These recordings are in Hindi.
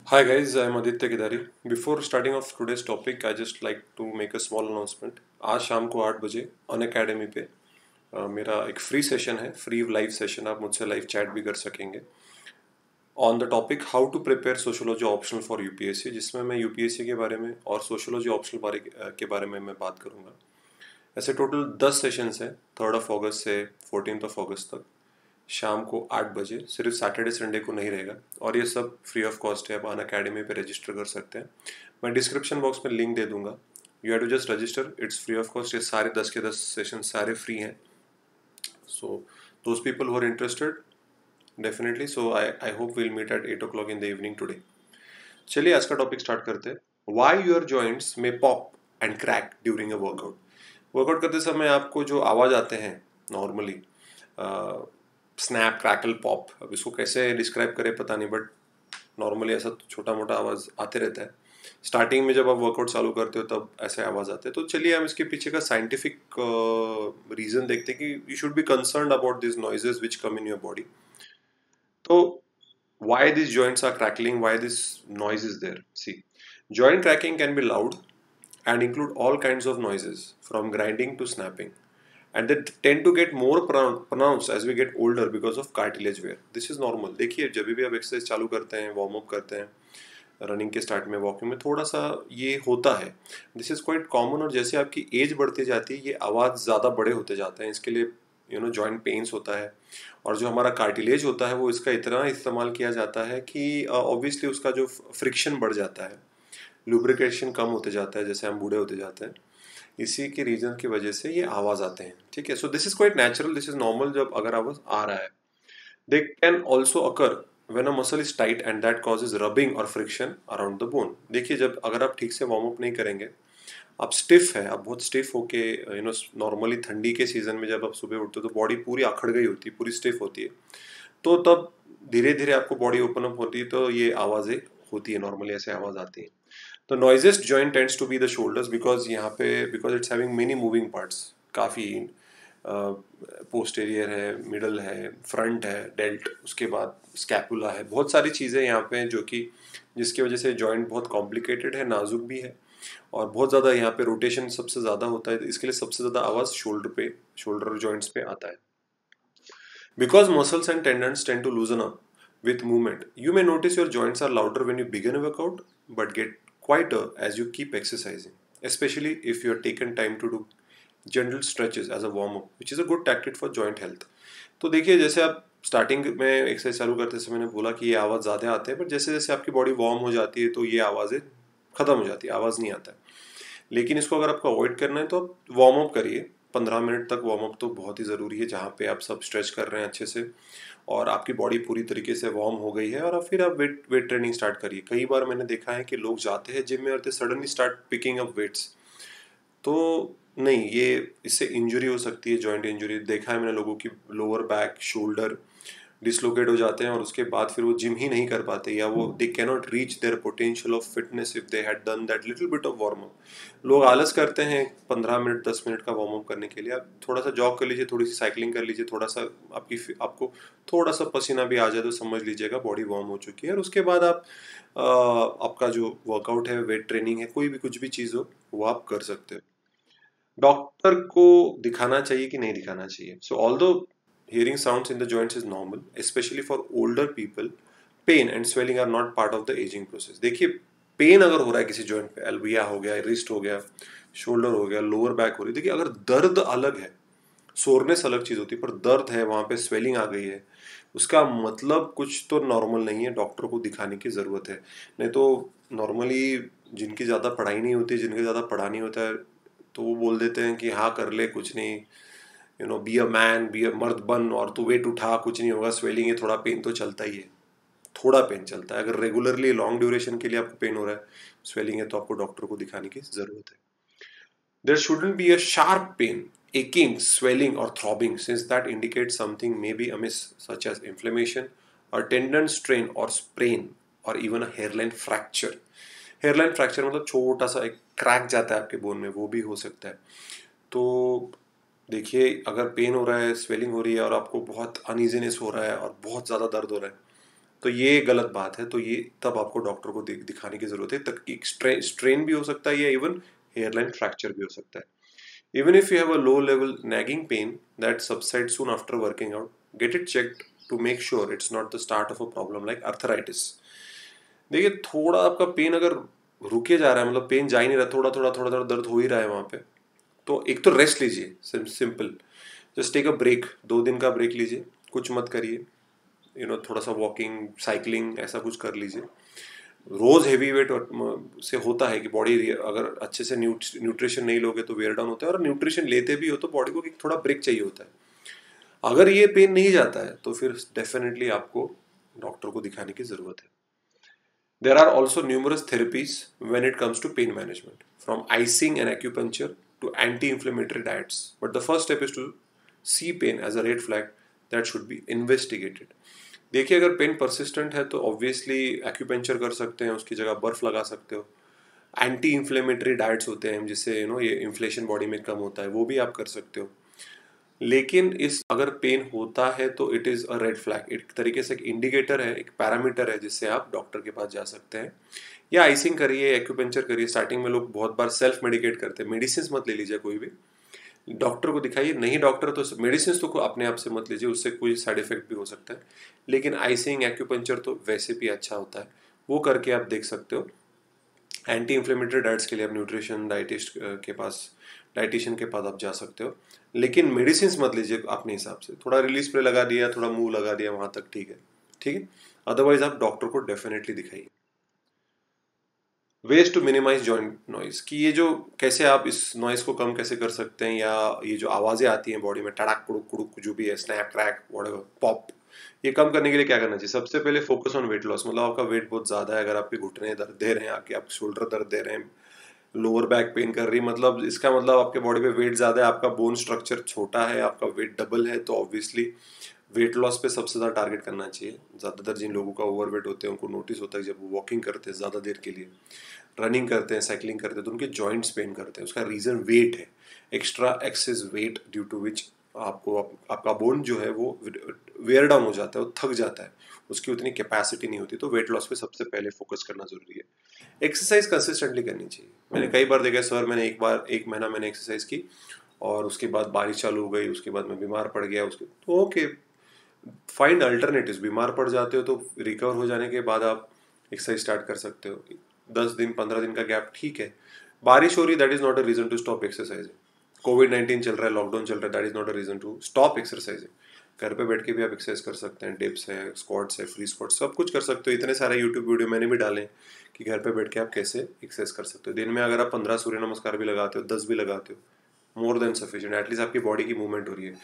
Hi guys, I am Aditya Kedari. Before starting off today's topic, I just like to make a small announcement. आज शाम को 8 बजे अन अकेडमी पे मेरा एक फ्री सेशन है, फ्री लाइव सेशन। आप मुझसे लाइव चैट भी कर सकेंगे on the topic how to prepare sociology optional for UPSC, जिसमें मैं यूपीएससी के बारे में और सोशोलॉजी ऑप्शनल के बारे में मैं बात करूँगा। ऐसे टोटल 10 सेशंस हैं 3 अगस्त से 14 अगस्त तक, शाम को 8 बजे। सिर्फ सैटरडे संडे को नहीं रहेगा और ये सब फ्री ऑफ कॉस्ट है। आप अन अकेडमी पे रजिस्टर कर सकते हैं। मैं डिस्क्रिप्शन बॉक्स में लिंक दे दूंगा। You have to just register, it's free of cost. ये सारे 10 के 10 सेशन सारे फ्री हैं। So those people who are interested definitely, so I hope will meet at 8 o'clock in the evening today. चलिए आज का टॉपिक स्टार्ट करते हैं। वाई योर जॉइंट्स में pop and crack during a workout. Workout करते समय आपको जो आवाज़ आते हैं नॉर्मली, स्नैप क्रैकल पॉप, अब इसको कैसे डिस्क्राइब करें पता नहीं, बट नॉर्मली ऐसा छोटा मोटा आवाज़ आते रहता है। स्टार्टिंग में जब आप वर्कआउट चालू करते हो तब ऐसे आवाज़ आते हैं। तो चलिए हम इसके पीछे का साइंटिफिक रीज़न देखते हैं कि you should be concerned about this noises which come in your body. तो why these joints are crackling, why this noise is there? See, joint cracking can be loud and include all kinds of noises from grinding to snapping, and they tend to get more pronounced as we get older because of cartilage wear. This is normal. देखिए जब भी आप एक्सरसाइज चालू करते हैं, वार्म अप करते हैं, रनिंग के स्टार्ट में, वॉकिंग में थोड़ा सा ये होता है। This is quite common. और जैसे आपकी एज बढ़ती जाती है ये आवाज़ ज़्यादा बड़े होते जाते हैं। इसके लिए जॉइंट पेन्स होता है। और जो हमारा कार्टिलेज होता है वो इसका इतना इस्तेमाल किया जाता है कि ऑब्वियसली उसका जो फ्रिक्शन बढ़ जाता है, लुब्रिकेशन कम होते जाता है जैसे हम बूढ़े होते जाते हैं। इसी के रीजन की वजह से ये आवाज़ आते हैं। ठीक है, so this is quite natural, this is normal जब अगर आवाज़ आ रहा है। They can also occur when a muscle is tight and that causes rubbing or friction around the bone. देखिए जब अगर आप ठीक से वार्म अप नहीं करेंगे, आप स्टिफ है, आप बहुत स्टिफ होके नॉर्मली ठंडी के सीजन में जब आप सुबह उठते हो तो बॉडी पूरी अखड़ गई होती है, पूरी स्टिफ होती है। तो तब धीरे धीरे आपको बॉडी ओपन अप होती है तो ये आवाज़ें होती है, नॉर्मली ऐसे आवाज़ आती है। तो noisiest joint tends to be the shoulders because यहाँ पे because it's having many moving parts, काफ़ी पोस्टेरियर है, मिडल है, फ्रंट है, डेल्ट, उसके बाद स्कैपुला है, बहुत सारी चीज़ें यहाँ पे जो कि जिसकी वजह से जॉइंट बहुत कॉम्प्लिकेटेड है, नाजुक भी है और बहुत ज़्यादा यहाँ पे रोटेशन सबसे ज़्यादा होता है। इसके लिए सबसे ज़्यादा आवाज़ शोल्डर जॉइंट्स पे आता है। Because muscles and tendons tend to loosen up with movement, you may notice your joints are louder when you begin a workout but get quieter as you keep exercising, especially if you have taken time to do gentle stretches as a warm up, which is a good tactic for joint health. तो देखिए जैसे आप स्टार्टिंग में एक्सरसाइज चालू करते समय मैंने बोला कि ये आवाज़ ज़्यादा आते हैं, बट जैसे जैसे आपकी बॉडी वार्म हो जाती है तो ये आवाज़ें ख़त्म हो जाती है, आवाज़ नहीं आता है। लेकिन इसको अगर आपको अवॉइड करना है तो आप वार्म अप करिए। 15 मिनट तक वार्म अप तो बहुत ही ज़रूरी है, जहाँ पे आप सब स्ट्रेच कर रहे हैं अच्छे से और आपकी बॉडी पूरी तरीके से वार्म हो गई है। और अब फिर आप वेट ट्रेनिंग स्टार्ट करिए। कई बार मैंने देखा है कि लोग जाते हैं जिम में और they suddenly start picking up weights, तो नहीं, ये इससे इंजरी हो सकती है, जॉइंट इंजरी। देखा है मैंने लोगों की लोअर बैक, शोल्डर डिसलोकेट हो जाते हैं और उसके बाद फिर वो जिम ही नहीं कर पाते, या वो they can not reach their potential of fitness if they had done that little bit of warm up. लोग आलस करते हैं 15 मिनट 10 मिनट का वार्म अप करने के लिए। आप थोड़ा सा जॉग कर लीजिए, थोड़ी सी साइकिलिंग कर लीजिए, थोड़ा सा आपको थोड़ा सा पसीना भी आ जाए तो समझ लीजिएगा बॉडी वार्म हो चुकी है। और उसके बाद आप आपका जो वर्कआउट है, वेट ट्रेनिंग है, कोई भी कुछ भी चीज़ हो वो आप कर सकते हो। डॉक्टर को दिखाना चाहिए कि नहीं दिखाना चाहिए? सो although hearing sounds in the joints is normal, especially for older people, pain and swelling are not part of the aging process. देखिए पेन अगर हो रहा है किसी जॉइंट पे, एल्बिया हो गया, रिस्ट हो गया, शोल्डर हो गया, लोअर बैक हो रही है, देखिए अगर दर्द अलग है, सोरनेस अलग चीज़ होती है, पर दर्द है, वहाँ पे स्वेलिंग आ गई है, उसका मतलब कुछ तो नॉर्मल नहीं है, डॉक्टर को दिखाने की ज़रूरत है। नहीं तो नॉर्मली जिनकी ज़्यादा पढ़ाई नहीं होती, जिनके ज़्यादा पढ़ा नहीं होता है, तो वो बोल देते हैं कि हाँ कर ले, कुछ नहीं, be a man, be a मर्द बन और तू वेट उठा, कुछ नहीं होगा, स्वेलिंग है, थोड़ा पेन तो चलता ही है। थोड़ा पेन चलता है, अगर रेगुलरली लॉन्ग ड्यूरेशन के लिए आपको पेन हो रहा है, स्वेलिंग है, तो आपको डॉक्टर को दिखाने की ज़रूरत है। There shouldn't be a sharp pain, aching, swelling or throbbing, since that indicates something may be amiss, such as inflammation or tendon strain or sprain or even a hairline fracture. Hairline fracture मतलब छोटा सा एक क्रैक जाता है आपके बोन में, वो भी हो सकता है। तो देखिए अगर पेन हो रहा है, स्वेलिंग हो रही है और आपको बहुत अनईजीनेस हो रहा है और बहुत ज़्यादा दर्द हो रहा है, तो ये गलत बात है। तो ये तब आपको डॉक्टर को दिखाने की जरूरत है। तक स्ट्रेन भी हो सकता है या इवन हेयरलाइन फ्रैक्चर भी हो सकता है। Even if you have a low level nagging pain that subsides soon after working out, get it checked to make sure it's not the start of a problem like arthritis. देखिए थोड़ा आपका पेन अगर रुके जा रहा है, मतलब पेन जा ही नहीं रहा, थोड़ा थोड़ा थोड़ा थोड़ा दर्द हो ही रहा है वहाँ पे, तो एक तो रेस्ट लीजिए, simple, just take a break, 2 दिन का ब्रेक लीजिए, कुछ मत करिए, थोड़ा सा वॉकिंग साइकिलिंग ऐसा कुछ कर लीजिए। रोज हैवी वेट से होता है कि बॉडी अगर अच्छे से न्यूट्रिशन नहीं लोगे तो वेयर डाउन होता है, और न्यूट्रिशन लेते भी हो तो बॉडी को थोड़ा ब्रेक चाहिए होता है। अगर ये पेन नहीं जाता है तो फिर डेफिनेटली आपको डॉक्टर को दिखाने की जरूरत है। There are also numerous therapies when it comes to pain management, from icing and acupuncture to anti-inflammatory diets. But the first step is to see pain as a red flag that should be investigated. देखिए अगर पेन परसिस्टेंट है तो ऑब्वियसली एक्यूपेंचर कर सकते हैं, उसकी जगह बर्फ लगा सकते हो। एंटी इन्फ्लेमेटरी डाइट्स होते हैं जिससे ये इन्फ्लेशन बॉडी में कम होता है, वो भी आप कर सकते हो। लेकिन इस अगर पेन होता है तो it is a red flag, एक तरीके से एक इंडिकेटर है, एक पैरामीटर है जिससे आप डॉक्टर के पास जा सकते हैं। या आइसिंग करिए, एक्यूपेंचर करिए। स्टार्टिंग में लोग बहुत बार सेल्फ मेडिकेट करते हैं, मेडिसिन मत ले लीजिए कोई भी, डॉक्टर को दिखाइए। नहीं डॉक्टर तो मेडिसिन तो अपने आप से मत लीजिए, उससे कोई साइड इफेक्ट भी हो सकता है। लेकिन आइसिंग एक्यूपेंचर तो वैसे भी अच्छा होता है, वो करके आप देख सकते हो। एंटी इन्फ्लेमेटरी डाइट्स के लिए आप न्यूट्रिशन डाइटिशियन के पास आप जा सकते हो, लेकिन मेडिसिन मत लीजिए अपने हिसाब से। थोड़ा रिलीज स्प्रे लगा दिया, थोड़ा मुंह लगा दिया, वहां तक ठीक है, ठीक है। अदरवाइज आप डॉक्टर को डेफिनेटली दिखाइए। Ways to minimize joint noise, कि ये जो कैसे आप इस नॉइज को कम कैसे कर सकते हैं, या ये जो आवाज़ें आती हैं बॉडी में, टड़ाक कुड़ुक कुड़ुक जो भी है, स्नैप क्रैक व्हाटएवर पॉप, ये कम करने के लिए क्या करना चाहिए? सबसे पहले फोकस ऑन वेट लॉस। मतलब आपका वेट बहुत ज़्यादा है, अगर आपके घुटने दर्द दे रहे हैं, आप शोल्डर दर्द दे रहे हैं, लोअर बैक पेन कर रही, मतलब इसका मतलब आपके बॉडी पे वेट ज़्यादा है, आपका बोन स्ट्रक्चर छोटा है, आपका वेट डबल है, तो ऑब्वियसली वेट लॉस पे सबसे ज़्यादा टारगेट करना चाहिए। ज़्यादातर जिन लोगों का ओवर वेट होते हैं उनको नोटिस होता है जब वो वॉकिंग करते हैं ज़्यादा देर के लिए, रनिंग करते हैं, साइकिलिंग करते हैं, तो उनके जॉइंट्स पेन करते हैं। उसका रीज़न वेट है, extra excess weight, due to which आपका बोन जो है वो वेयर डाउन हो जाता है, वो थक जाता है, उसकी उतनी कैपेसिटी नहीं होती। तो वेट लॉस पे सबसे पहले फोकस करना जरूरी है। एक्सरसाइज कंसिस्टेंटली करनी चाहिए। मैंने कई बार देखा सर, मैंने एक महीना मैंने एक्सरसाइज की और उसके बाद बारिश चालू हो गई, उसके बाद मैं बीमार पड़ गया, उसके तो ओके, फाइंड अल्टरनेटिव्स। बीमार पड़ जाते हो तो रिकवर हो जाने के बाद आप एक्सरसाइज स्टार्ट कर सकते हो। 10 दिन 15 दिन का गैप ठीक है। बारिश हो रही, that is not a reason to stop exercising. कोविड-19 चल रहा है, लॉकडाउन चल रहा है, that is not a reason to stop exercising. घर पे बैठ के भी आप एक्सरसाइज कर सकते हैं, डिप्स है, स्क्वाट्स है, फ्री स्क्वाट्स, सब कुछ कर सकते हो। इतने सारे यूट्यूब वीडियो मैंने भी डाले कि घर पे बैठ के आप कैसे एक्सरसाइज कर सकते हो। दिन में अगर आप 15 सूर्य नमस्कार भी लगाते हो, 10 भी लगाते हो, मोर देन सफिशिएंट। एटलीस्ट आपकी बॉडी की मूवमेंट हो रही है।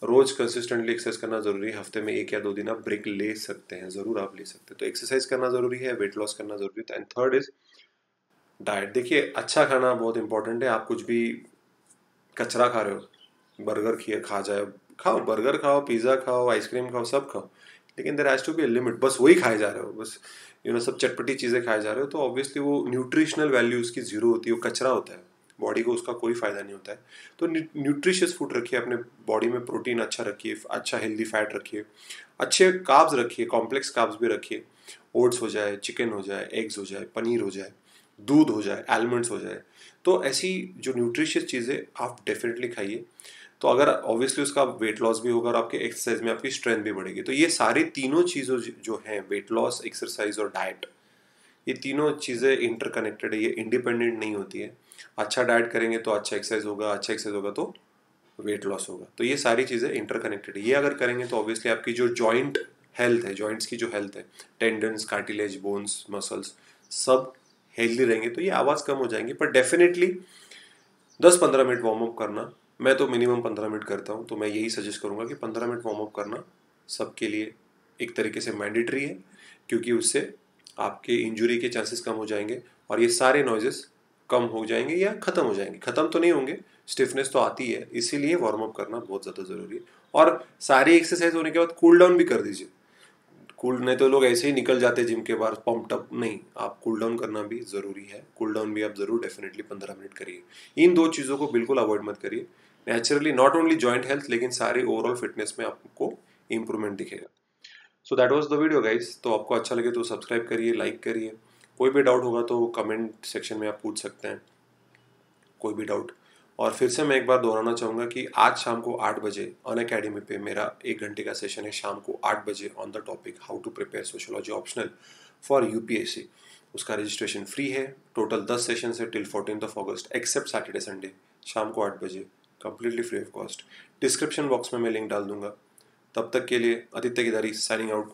रोज कंसिस्टेंटली एक्सरसाइज करना जरूरी है। हफ्ते में 1 या 2 दिन आप ब्रेक ले सकते हैं, जरूर आप ले सकते हैं। तो एक्सरसाइज करना जरूरी है, वेट लॉस करना जरूरी है। And third is diet. देखिए अच्छा खाना बहुत इंपॉर्टेंट है। आप कुछ भी कचरा खा रहे हो, बर्गर खा जाए, खाओ, बर्गर खाओ, पिज़्ज़ा खाओ, आइसक्रीम खाओ, सब खाओ, लेकिन there has to be a limit. बस वही खाए जा रहे हो, बस सब चटपटी चीज़ें खाए जा रहे हो, तो ऑब्वियसली वो न्यूट्रिशनल वैल्यू उसकी जीरो होती है, वो कचरा होता है, बॉडी को उसका कोई फ़ायदा नहीं होता है। तो न्यूट्रिशियस फूड रखिए अपने बॉडी में, प्रोटीन अच्छा रखिए, अच्छा हेल्दी फैट रखिए, अच्छे कार्ब्स रखिए, कॉम्प्लेक्स कार्ब्स भी रखिए। ओट्स हो जाए, चिकन हो जाए, एग्स हो जाए, पनीर हो जाए, दूध हो जाए, आलमंड्स हो जाए। तो ऐसी जो न्यूट्रिशियस चीज़ें आप डेफिनेटली खाइए। तो अगर ऑब्वियसली उसका वेट लॉस भी होगा और आपके एक्सरसाइज में आपकी स्ट्रेंथ भी बढ़ेगी। तो ये सारी तीनों चीज़ों जो हैं, वेट लॉस, एक्सरसाइज और डाइट, ये तीनों चीज़ें इंटरकनेक्टेड है, ये इंडिपेंडेंट नहीं होती है। अच्छा डाइट करेंगे तो अच्छा एक्सरसाइज होगा, अच्छा एक्सरसाइज होगा तो वेट लॉस होगा। तो ये सारी चीज़ें इंटरकनेक्टेड है। ये अगर करेंगे तो ऑब्वियसली आपकी जो जॉइंट हेल्थ है, जॉइंट्स की जो हेल्थ है, टेंडन्स, कार्टिलेज, बोन्स, मसल्स, सब हेल्दी रहेंगे, तो ये आवाज़ कम हो जाएंगी। पर डेफिनेटली 10-15 मिनट वार्म अप करना, मैं तो मिनिमम 15 मिनट करता हूँ, तो मैं यही सजेस्ट करूँगा कि 15 मिनट वार्म अप करना सबके लिए एक तरीके से मैंडेटरी है, क्योंकि उससे आपके इंजरी के चांसेस कम हो जाएंगे और ये सारे नॉइजेस कम हो जाएंगे या ख़त्म हो जाएंगे। ख़त्म तो नहीं होंगे, स्टिफनेस तो आती है, इसीलिए वार्म अप करना बहुत ज़्यादा ज़रूरी है। और सारी एक्सरसाइज होने के बाद कूल डाउन भी कर दीजिए। नहीं तो लोग ऐसे ही निकल जाते जिम के बाहर पम्प्ड अप, नहीं, आप कूल डाउन करना भी ज़रूरी है। कूल डाउन भी आप ज़रूर डेफिनेटली 15 मिनट करिए। इन 2 चीज़ों को बिल्कुल अवॉइड मत करिए। Naturally not only joint health, लेकिन सारे ओवरऑल फिटनेस में आपको इम्प्रूवमेंट दिखेगा। So that was the video guys. तो आपको अच्छा लगे तो सब्सक्राइब करिए, लाइक करिए। कोई भी डाउट होगा तो कमेंट सेक्शन में आप पूछ सकते हैं, कोई भी डाउट। और फिर से मैं एक बार दोहराना चाहूँगा कि आज शाम को 8 बजे अनअकैडमी पे मेरा 1 घंटे का सेशन है, शाम को 8 बजे, on the topic how to prepare sociology optional for UPSC. उसका रजिस्ट्रेशन फ्री है। टोटल 10 सेशन है टिल 14 अगस्त एक्सेप्ट सैटरडे संडे, शाम को 8 बजे, completely free of cost. Description box में मैं लिंक डाल दूंगा। तब तक के लिए आदित्य गिदारी साइनिंग आउट।